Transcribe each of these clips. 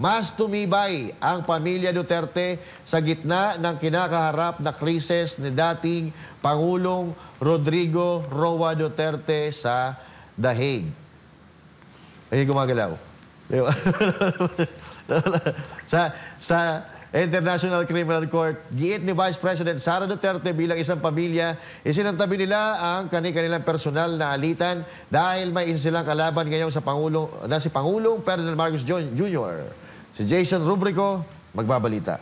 mas tumibay ang pamilya Duterte sa gitna ng kinakaharap na krisis ni dating Pangulong Rodrigo Roa Duterte sa The Hague. Ay, gumagalaw. sa International Criminal Court, giit ni Vice President Sara Duterte bilang isang pamilya, isinantabi nila ang kanilang personal na alitan dahil may isa silang kalaban ngayon sa si Pangulong Ferdinand Marcos Jr. Si Jason Rubrico, magbabalita.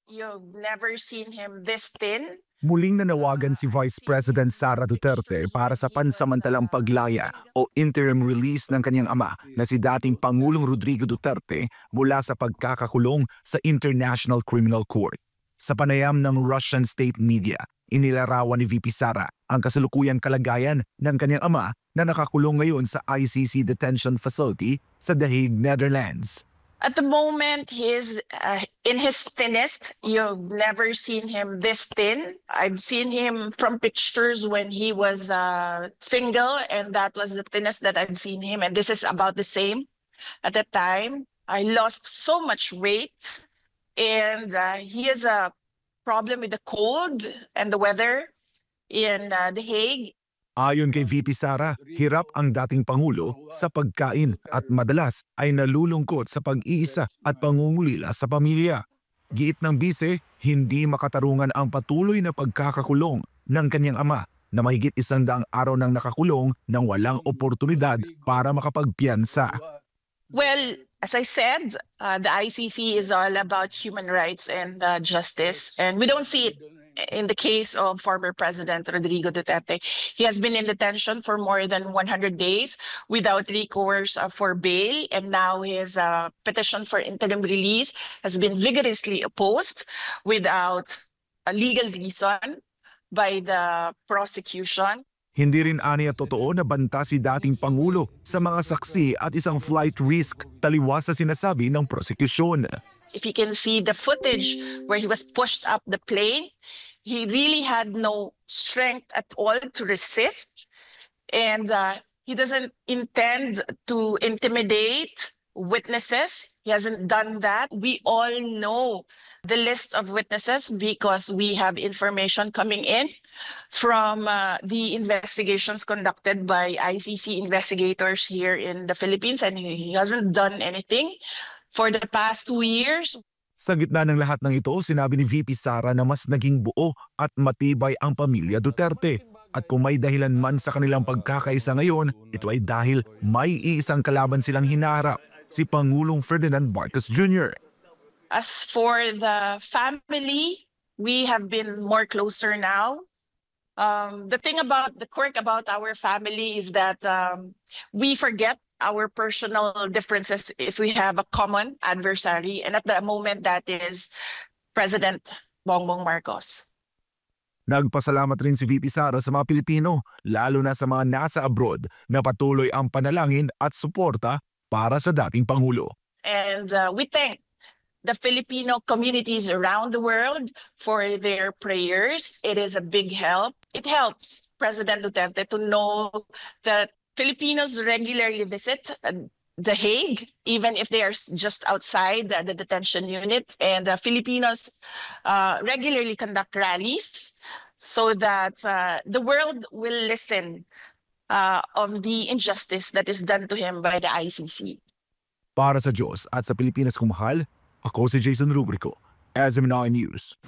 You've never seen him this thin. Muling nanawagan si Vice President Sara Duterte para sa pansamantalang paglaya o interim release ng kanyang ama na si dating Pangulong Rodrigo Duterte mula sa pagkakakulong sa International Criminal Court. Sa panayam ng Russian state media, inilarawan ni VP Sara ang kasalukuyang kalagayan ng kanyang ama na nakakulong ngayon sa ICC detention facility sa The Hague, Netherlands. At the moment, he's in his thinnest. You've never seen him this thin. I've seen him from pictures when he was single, and that was the thinnest that I've seen him. And this is about the same. At the time, I lost so much weight, and he has a problem with the cold and the weather in The Hague. Ayon kay VP Sara, hirap ang dating Pangulo sa pagkain at madalas ay nalulungkot sa pag-iisa at pangungulila sa pamilya. Giit ng bise, hindi makatarungan ang patuloy na pagkakakulong ng kanyang ama na mahigit 100 araw nang nakakulong nang walang oportunidad para makapagpiyansa. Well, as I said, the ICC is all about human rights and justice, and we don't see it in the case of former President Rodrigo Duterte. He has been in detention for more than 100 days without recourse for bail, and now his petition for interim release has been vigorously opposed without a legal reason by the prosecution. Hindi rin aniya totoo na banta si dating Pangulo sa mga saksi at isang flight risk taliwas sa sinasabi ng prosecution. If you can see the footage where he was pushed up the plane, he really had no strength at all to resist. And he doesn't intend to intimidate witnesses. He hasn't done that. We all know the list of witnesses because we have information coming in from the investigations conducted by ICC investigators here in the Philippines, and he hasn't done anything for the past 2 years. Sa gitna ng lahat ng ito, sinabi ni VP Sara na mas naging buo at matibay ang pamilya Duterte. At kung may dahilan man sa kanilang pagkakaisa ngayon, ito ay dahil may iisang kalaban silang hinaharap, si Pangulong Ferdinand Marcos Jr. As for the family, we have been more closer now. The quirk about our family is that we forget our personal differences if we have a common adversary, and at the moment that is President Bongbong Marcos. Nagpasalamat rin si VP Sara sa mga Pilipino, lalo na sa mga nasa abroad, na patuloy ang panalangin at suporta para sa dating Pangulo. And we thank the Filipino communities around the world for their prayers. It is a big help. It helps President Duterte to know that Filipinos regularly visit The Hague, even if they are just outside the detention unit, and Filipinos regularly conduct rallies so that the world will listen of the injustice that is done to him by the ICC. Para sa Diyos at sa Pilipinas kumahal, ako si Jason Rubrico, SM9 News.